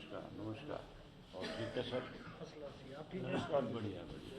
नमस्कार नमस्कार। और ठीक है सर? नमस्कार। बढ़िया बढ़िया।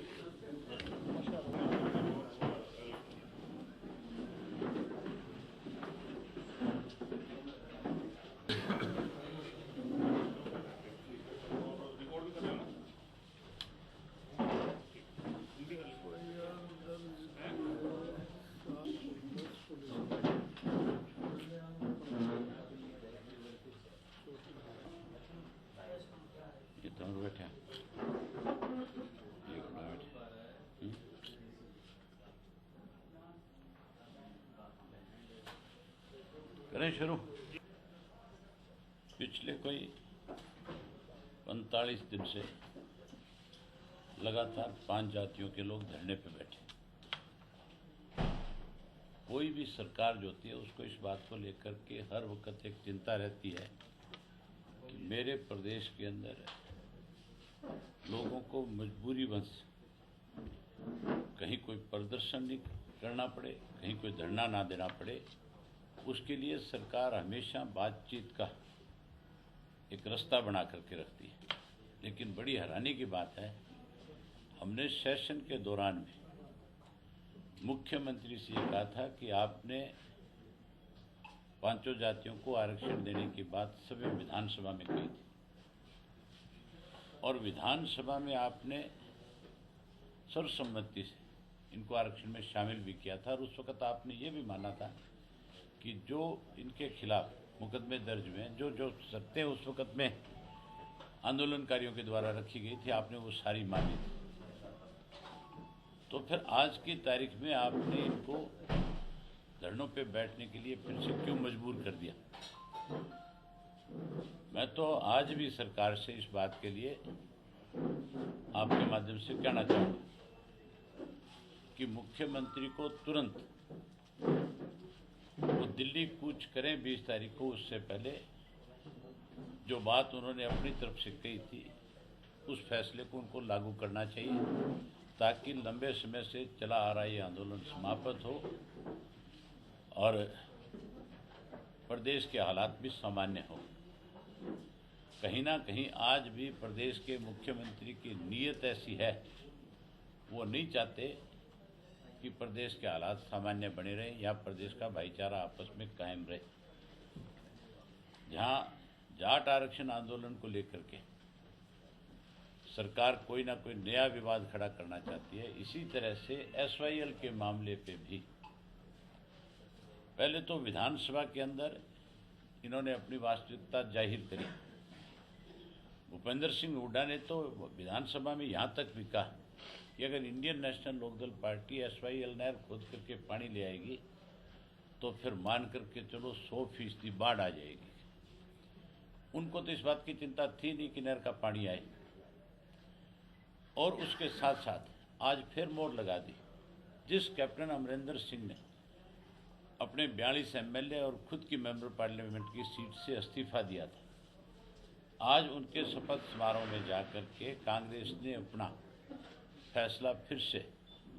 ये तो बैठे हैं, ये बड़ा बैठे। करें शुरू। पिछले कोई 45 दिन से लगातार 5 जातियों के लोग धरने पे बैठे। कोई भी सरकार जो होती है उसको इस बात को लेकर के हर वक्त एक चिंता रहती है कि मेरे प्रदेश के अंदर लोगों को मजबूरी बस कहीं कोई प्रदर्शन नहीं करना पड़े, कहीं कोई धरना ना देना पड़े। उसके लिए सरकार हमेशा बातचीत का एक रास्ता बना करके रखती है। लेकिन बड़ी हैरानी की बात है, हमने सेशन के दौरान में मुख्यमंत्री से ये कहा था कि आपने 5 जातियों को आरक्षण देने की बात सभी विधानसभा में कही थी और विधानसभा में आपने सर्वसम्मति से इनको आरक्षण में शामिल भी किया था। और उस वक्त आपने ये भी माना था कि जो इनके खिलाफ मुकदमे दर्ज हुए हैं, जो शर्तें उस वक्त में आंदोलनकारियों के द्वारा रखी गई थी, आपने वो सारी मानी थी। तो फिर आज की तारीख में आपने इनको धरनों पे बैठने के लिए फिर से क्यों मजबूर कर दिया? मैं तो आज भी सरकार से इस बात के लिए आपके माध्यम से कहना चाहूँगा कि मुख्यमंत्री को तुरंत वो दिल्ली कूच करें 20 तारीख को। उससे पहले जो बात उन्होंने अपनी तरफ से कही थी उस फैसले को उनको लागू करना चाहिए ताकि लंबे समय से चला आ रहा ये आंदोलन समाप्त हो और प्रदेश के हालात भी सामान्य हो। कहीं ना कहीं आज भी प्रदेश के मुख्यमंत्री की नीयत ऐसी है, वो नहीं चाहते कि प्रदेश के हालात सामान्य बने रहें या प्रदेश का भाईचारा आपस में कायम रहे। जहां जाट आरक्षण आंदोलन को लेकर के सरकार कोई ना कोई नया विवाद खड़ा करना चाहती है, इसी तरह से SYL के मामले पे भी पहले तो विधानसभा के अंदर इन्होंने अपनी वास्तविकता जाहिर करी। भूपेंद्र सिंह हुड्डा ने तो विधानसभा में यहाँ तक भी कहा कि अगर Indian national Lokdal party SYL नहर खोद करके पानी ले आएगी तो फिर मान करके चलो 100% बाढ़ आ जाएगी। उनको तो इस बात की चिंता थी नहीं कि नहर का पानी आए। और उसके साथ साथ आज फिर मोहर लगा दी। जिस कैप्टन अमरिंदर सिंह ने अपने 42 MLA और खुद की मेंबर पार्लियामेंट की सीट से इस्तीफा दिया था, आज उनके शपथ समारोह में जाकर के कांग्रेस ने अपना फैसला फिर से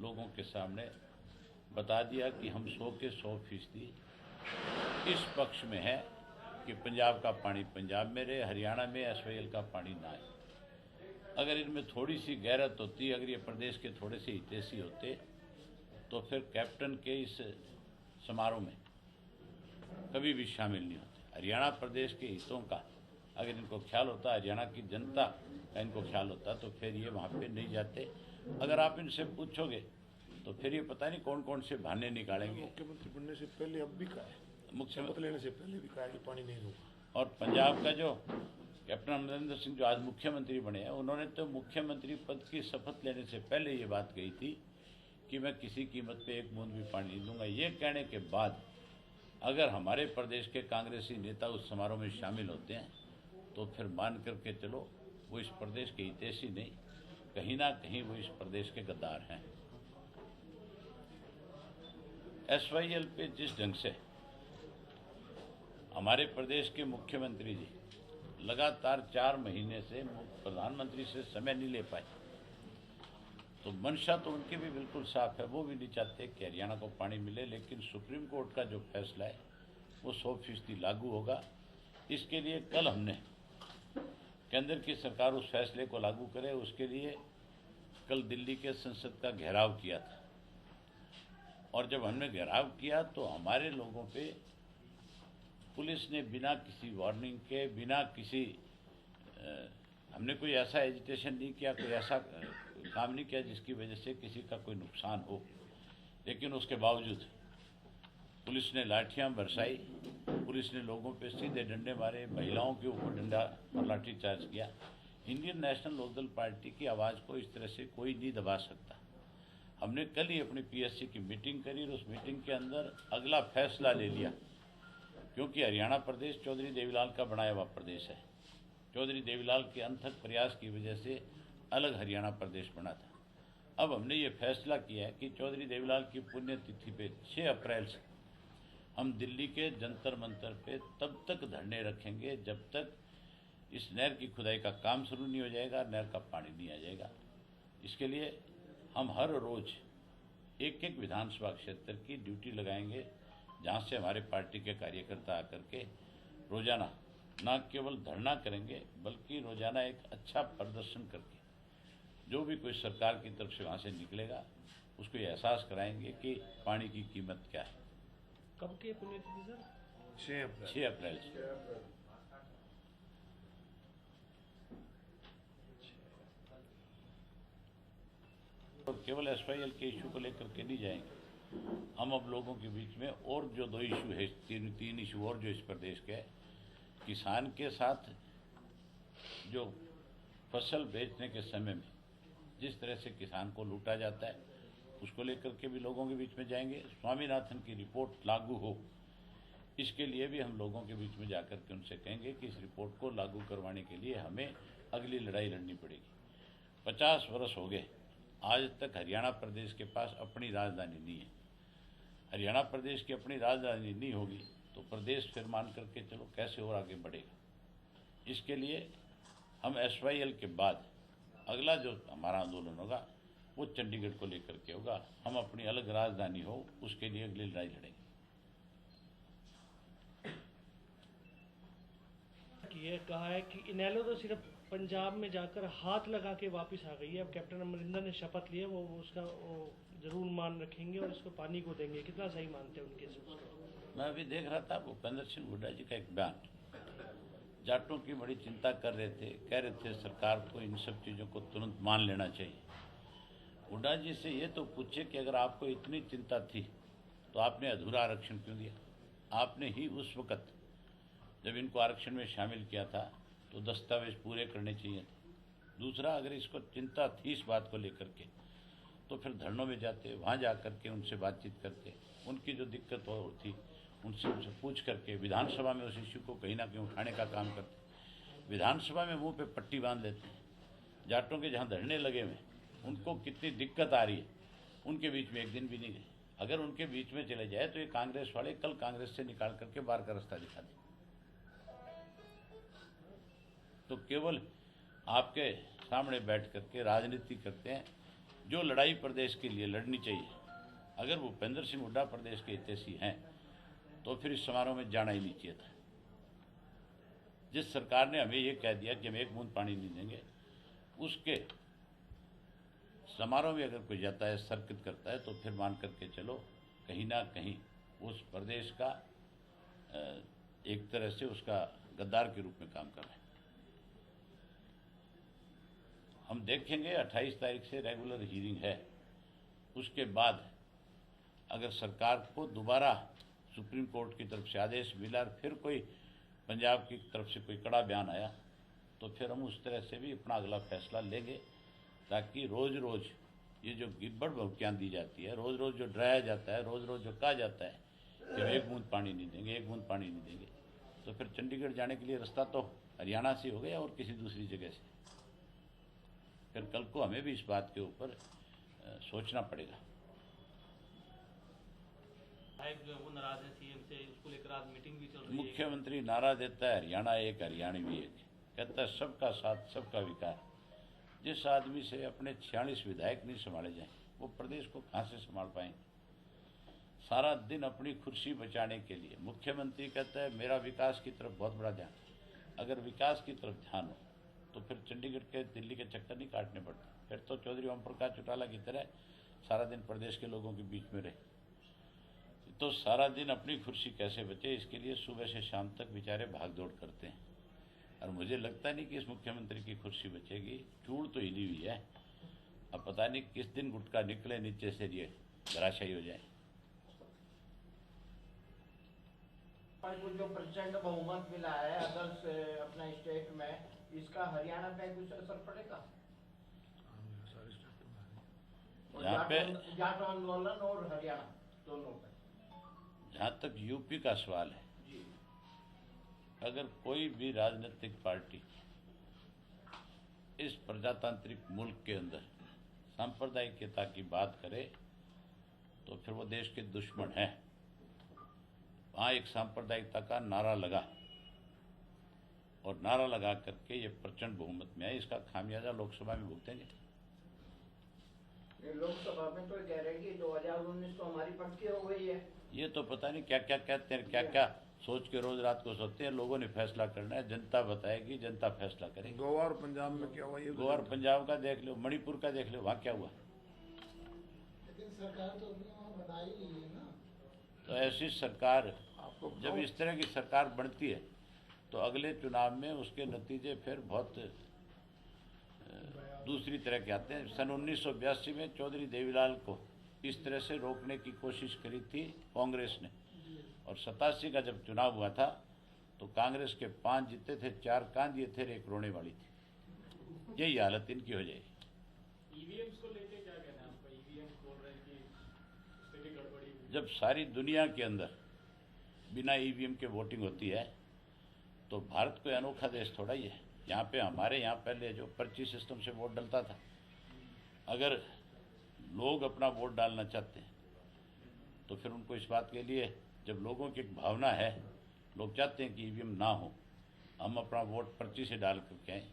लोगों के सामने बता दिया कि हम 100 के 100% इस पक्ष में है कि पंजाब का पानी पंजाब में रहे, हरियाणा में SYL का पानी ना आए। अगर इनमें थोड़ी सी गैरत होती, अगर ये प्रदेश के थोड़े से हितैषी होते तो फिर कैप्टन के इस समारोह में कभी भी शामिल नहीं होते। हरियाणा प्रदेश के हितों का अगर इनको ख्याल होता, हरियाणा की जनता का इनको ख्याल होता तो फिर ये वहाँ पे नहीं जाते। अगर आप इनसे पूछोगे तो फिर ये पता नहीं कौन कौन से बहाने निकालेंगे। मुख्यमंत्री बनने से पहले अब भी कहा है, मुख्यमंत्री लेने से पहले भी कहा है कि पानी नहीं दूंगा। और पंजाब का जो कैप्टन अमरिंदर सिंह जो आज मुख्यमंत्री बने हैं, उन्होंने तो मुख्यमंत्री पद की शपथ लेने से पहले ये बात कही थी कि मैं किसी कीमत पे एक बूंद भी पानी नहीं दूंगा। ये कहने के बाद अगर हमारे प्रदेश के कांग्रेसी नेता उस समारोह में शामिल होते हैं तो फिर मान करके चलो वो इस प्रदेश के हितैषी नहीं, कहीं ना कहीं वो इस प्रदेश के गद्दार हैं। SYL पे जिस ढंग से हमारे प्रदेश के मुख्यमंत्री जी लगातार 4 महीने से प्रधानमंत्री से समय नहीं ले पाए, तो मंशा तो उनकी भी बिल्कुल साफ है। वो भी नहीं चाहते कि हरियाणा को पानी मिले, लेकिन सुप्रीम कोर्ट का जो फैसला है वो 100% लागू होगा। इसके लिए कल हमने केंद्र की सरकार उस फैसले को लागू करे, उसके लिए कल दिल्ली के संसद का घेराव किया था। और जब हमने घेराव किया तो हमारे लोगों पे पुलिस ने बिना किसी वार्निंग के, बिना किसी हमने कोई ऐसा एजिटेशन नहीं किया, कोई ऐसा काम नहीं किया जिसकी वजह से किसी का कोई नुकसान हो, लेकिन उसके बावजूद पुलिस ने लाठियां बरसाई, पुलिस ने लोगों पे सीधे डंडे मारे, महिलाओं के ऊपर डंडा और लाठी चार्ज किया। इंडियन नेशनल लोकदल पार्टी की आवाज़ को इस तरह से कोई नहीं दबा सकता। हमने कल ही अपनी पीएससी की मीटिंग करी और उस मीटिंग के अंदर अगला फैसला ले लिया, क्योंकि हरियाणा प्रदेश चौधरी देवीलाल का बनाया हुआ प्रदेश है। चौधरी देवीलाल के अनथक प्रयास की वजह से अलग हरियाणा प्रदेश बना था। अब हमने ये फैसला किया है कि चौधरी देवीलाल की पुण्यतिथि पे 6 अप्रैल से हम दिल्ली के जंतर मंतर पे तब तक धरने रखेंगे जब तक इस नहर की खुदाई का काम शुरू नहीं हो जाएगा, नहर का पानी नहीं आ जाएगा। इसके लिए हम हर रोज एक एक विधानसभा क्षेत्र की ड्यूटी लगाएंगे, जहाँ से हमारे पार्टी के कार्यकर्ता आकर के रोजाना न केवल धरना करेंगे बल्कि रोजाना एक अच्छा प्रदर्शन करके जो भी कोई सरकार की तरफ से वहाँ से निकलेगा उसको ये एहसास कराएंगे कि पानी की कीमत क्या है। कब की पुण्यतिथि सर? 6 अप्रैल से। तो केवल एसवाईएल के इशू को लेकर के नहीं जाएंगे हम। अब लोगों के बीच में और जो 2 इशू है, तीन इशू और जो इस प्रदेश के है, किसान के साथ जो फसल बेचने के समय में जिस तरह से किसान को लूटा जाता है उसको लेकर के भी लोगों के बीच में जाएंगे। स्वामीनाथन की रिपोर्ट लागू हो, इसके लिए भी हम लोगों के बीच में जाकर के उनसे कहेंगे कि इस रिपोर्ट को लागू करवाने के लिए हमें अगली लड़ाई लड़नी पड़ेगी। 50 वर्ष हो गए, आज तक हरियाणा प्रदेश के पास अपनी राजधानी नहीं है। हरियाणा प्रदेश की अपनी राजधानी नहीं होगी तो प्रदेश फिर मान करके चलो कैसे और आगे बढ़ेगा। इसके लिए हम एसवाईएल के बाद अगला जो हमारा आंदोलन होगा वो चंडीगढ़ को लेकर के होगा। हम अपनी अलग राजधानी हो उसके लिए अगली लड़ाई लड़ेंगे। ये कहा है कि इनेलो तो सिर्फ पंजाब में जाकर हाथ लगा के वापस आ गई है। अब कैप्टन अमरिंदर ने शपथ लिया, वो उसका जरूर मान रखेंगे और इसको पानी को देंगे। कितना सही मानते हैं उनके सोच? मैं अभी देख रहा था भूपेंद्र सिंह हुड्डा जी का एक बयान, जाटों की बड़ी चिंता कर रहे थे, कह रहे थे सरकार को इन सब चीज़ों को तुरंत मान लेना चाहिए। हुड्डा जी से ये तो पूछे कि अगर आपको इतनी चिंता थी तो आपने अधूरा आरक्षण क्यों दिया? आपने ही उस वक़्त जब इनको आरक्षण में शामिल किया था तो दस्तावेज पूरे करने चाहिए थे। दूसरा, अगर इसको चिंता थी इस बात को लेकर के तो फिर धरनों में जाते, वहाँ जा कर के उनसे बातचीत करते, उनकी जो दिक्कत होती उनसे पूछ करके विधानसभा में उस इश्यू को कहीं ना कहीं उठाने का काम करते। विधानसभा में मुंह पे पट्टी बांध लेते हैं। जाटों के जहाँ धरने लगे हुए उनको कितनी दिक्कत आ रही है, उनके बीच में एक दिन भी नहीं गए। अगर उनके बीच में चले जाए तो ये कांग्रेस वाले कल कांग्रेस से निकाल करके बाहर का रास्ता दिखा दें। तो केवल आपके सामने बैठ करके राजनीति करते हैं। जो लड़ाई प्रदेश के लिए लड़नी चाहिए, अगर भूपेंद्र सिंह हुड्डा प्रदेश के हितैषी हैं तो फिर इस समारोह में जाना ही नहीं चाहिए था। जिस सरकार ने हमें ये कह दिया कि हम एक बूंद पानी नहीं देंगे, उसके समारोह में अगर कोई जाता है, सरकत करता है, तो फिर मान करके चलो कहीं ना कहीं उस प्रदेश का एक तरह से उसका गद्दार के रूप में काम कर रहे हैं। हम देखेंगे 28 तारीख से रेगुलर हियरिंग है, उसके बाद अगर सरकार को दोबारा सुप्रीम कोर्ट की तरफ से आदेश मिला और फिर कोई पंजाब की तरफ से कोई कड़ा बयान आया तो फिर हम उस तरह से भी अपना अगला फैसला लेंगे, ताकि रोज़ रोज़ ये जो गिब्बड़ भौंकियाँ दी जाती है, रोज़ रोज़ जो डराया जाता है, रोज़ रोज़ जो कहा जाता है कि हम एक बूंद पानी नहीं देंगे, एक बूंद पानी नहीं देंगे, तो फिर चंडीगढ़ जाने के लिए रास्ता तो हरियाणा से हो गया और किसी दूसरी जगह से। फिर कल को हमें भी इस बात के ऊपर सोचना पड़ेगा। जो वो नाराज है सीएम से, उसको लेकर आज मीटिंग भी चल रही है। मुख्यमंत्री नारा देता है हरियाणा एक, हरियाणवी एक, कहता है सबका साथ सबका विकास। जिस आदमी से अपने 46 विधायक नहीं संभाले जाएं, वो प्रदेश को कहाँ से संभाल पाएंगे? सारा दिन अपनी कुर्सी बचाने के लिए मुख्यमंत्री कहता है मेरा विकास की तरफ बहुत बड़ा ध्यान। अगर विकास की तरफ ध्यान हो तो फिर चंडीगढ़ के दिल्ली के चक्कर नहीं काटने पड़ते। फिर तो चौधरी ओम प्रकाश चौटाला की तरह सारा दिन प्रदेश के लोगों के बीच में रहे, तो सारा दिन अपनी कुर्सी कैसे बचे, इसके लिए सुबह से शाम तक बेचारे भाग दौड़ करते हैं। और मुझे लगता नहीं कि इस मुख्यमंत्री की कुर्सी बचेगी, चूड़ तो हिली हुई है। अब पता नहीं किस दिन गुटका निकले नीचे से ये धराशायी हो जाए। को जो प्रचंड बहुमत मिला है अदर्स अपना स्टेट में, इसका हरियाणा पे कुछ असर पड़ेगा? यहाँ पे जाट आंदोलन और हरियाणा दोनों पे, जहाँ तक यूपी का सवाल है, अगर कोई भी राजनीतिक पार्टी इस प्रजातांत्रिक मुल्क के अंदर सांप्रदायिकता की बात करे तो फिर वो देश के दुश्मन है। वहाँ एक सांप्रदायिकता का नारा लगा और नारा लगा करके ये प्रचंड बहुमत में है। इसका खामियाजा लोकसभा में भुगतेंगे। लोकसभा में तो कह रहे हैं कि 2019 तो हमारी पक्की हो गई है। ये तो पता नहीं क्या क्या कहते हैं, क्या क्या सोच के रोज रात को सोते हैं। लोगों ने फैसला करना है, जनता बताएगी, जनता फैसला करेगी। गोवा और पंजाब में क्या हुआ? ये गोवा और पंजाब का देख लो, मणिपुर का देख लो, वहाँ क्या हुआ। लेकिन सरकार तो अपनी वहाँ बनाई ही है ना। तो ऐसी सरकार, आपको जब इस तरह की सरकार बनती है तो अगले चुनाव में उसके नतीजे फिर बहुत दूसरी तरह के आते हैं। सन 1982 में चौधरी देवीलाल को इस तरह से रोकने की कोशिश करी थी कांग्रेस ने, और 87 का जब चुनाव हुआ था तो कांग्रेस के 5 जीते थे, 4 कांदिए थे, 1 रोने वाली थी। यही हालत इनकी हो जाएगी। ईवीएम्स को लेके क्या कहना है आपका? ईवीएम बोल रहे हैं कि उससे भी गड़बड़ी हुई। जब सारी दुनिया के अंदर बिना ईवीएम के वोटिंग होती है तो भारत कोई अनोखा देश थोड़ा ही है। यहाँ पे हमारे यहाँ पहले जो पर्ची सिस्टम से वोट डलता था, अगर लोग अपना वोट डालना चाहते हैं तो फिर उनको इस बात के लिए, जब लोगों की एक भावना है, लोग चाहते हैं कि ईवीएम ना हो, हम अपना वोट पर्ची से डाल करके आए,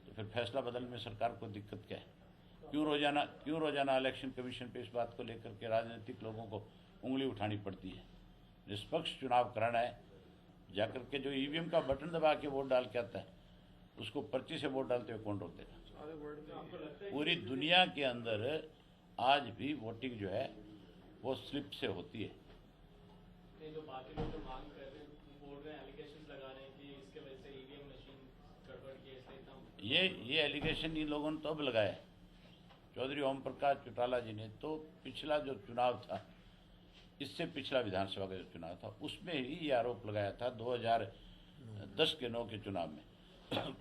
तो फिर फैसला बदलने में सरकार को दिक्कत क्या है? क्यों रोजाना इलेक्शन कमीशन पे इस बात को लेकर के राजनीतिक लोगों को उंगली उठानी पड़ती है? निष्पक्ष चुनाव कराना है, जाकर के जो ईवीएम का बटन दबा के वोट डाल के आता है उसको पर्ची से वोट डालते हुए कौन रोक देगा? पूरी दुनिया के अंदर आज भी वोटिंग जो है वो स्लिप से होती है। जो बाकी लोग जो मांग कर रहे हैं, बोल रहे हैं, एलिगेशंस लगा रहे हैं कि इसके वजह से ईवीएम मशीन गड़बड़ की, इसलिए ये एलिगेशन इन लोगों ने तो अब लगाया है। चौधरी ओम प्रकाश चौटाला जी ने तो पिछला जो चुनाव था, इससे पिछला विधानसभा का जो चुनाव था, उसमें ही ये आरोप लगाया था 2010 के 9 के चुनाव में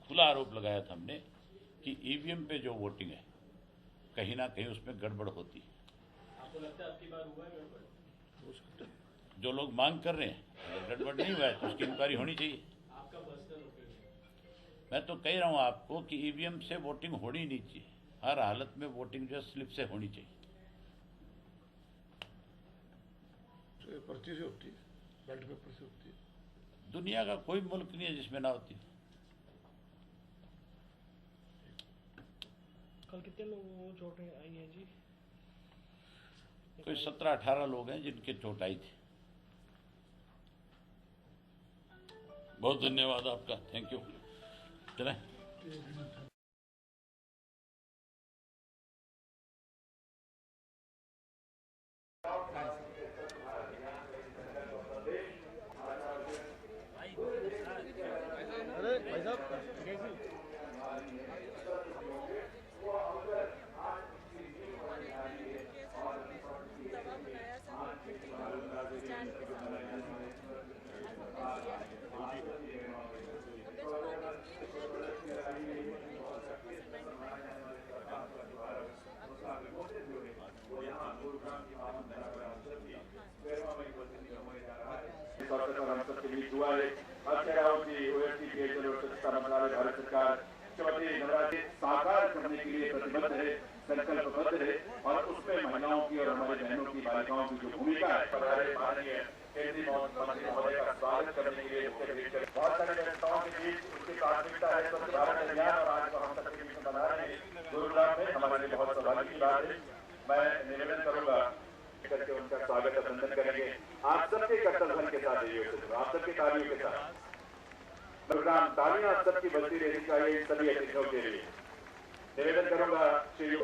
खुला आरोप लगाया था हमने कि ईवीएम पे जो वोटिंग है कहीं ना कहीं उसमें गड़बड़ होती है। आपको लगता है आपकी बार हुआ है गड़बड़? जो लोग मांग कर रहे हैं, अगर गड़बड़ नहीं हुआ है तो उसकी इंक्वायरी होनी चाहिए। आपका पर्सनल ओपिनियन? मैं तो कह रहा हूँ आपको कि ईवीएम से वोटिंग होनी नहीं चाहिए। हर हालत में वोटिंग जो है स्लिप से होनी चाहिए। तो ये पर्ची से होती है, बैलेट पेपर से होती है। दुनिया का कोई मुल्क नहीं है जिसमें ना होती। कल कितने लोगों को चोटें आई हैं जी? कोई 17-18 लोग हैं जिनके चोट आई थी। बहुत धन्यवाद आपका, थैंक यू। चलें। हम सबके बीच हुआ है। अच्छे राव की ओएसडी पेयजल और स्वच्छता मंत्रालय भारत सरकार श्रीमती नवराज साकार करने के लिए प्रतिबद्ध है, संकल्पबद्ध है, और उसमें महिलाओं की और हमारे बहनों की, बालिकाओं की जो भूमिका है, हमारे माननीय केंद्रीय मंत्री महोदय का स्वागत करने के लिए बहुत सारे नेताओं के बीच उसकी प्राथमिकता है स्वच्छ भारत अभियान, और आज हम सबके बीच बना रहे हैं गुरुग्राम में, हमारे लिए बहुत सौभाग्य की बात है। मैं निवेदन करूंगा करके उनका स्वागत अभिनंदन करेंगे। आप सबके कर्तव्य के साथ, आप सबके कार्यों के साथ बलराम तालियां सबकी बजती रहनी चाहिए सभी अतिथियों के लिए। निवेदन करूंगा श्री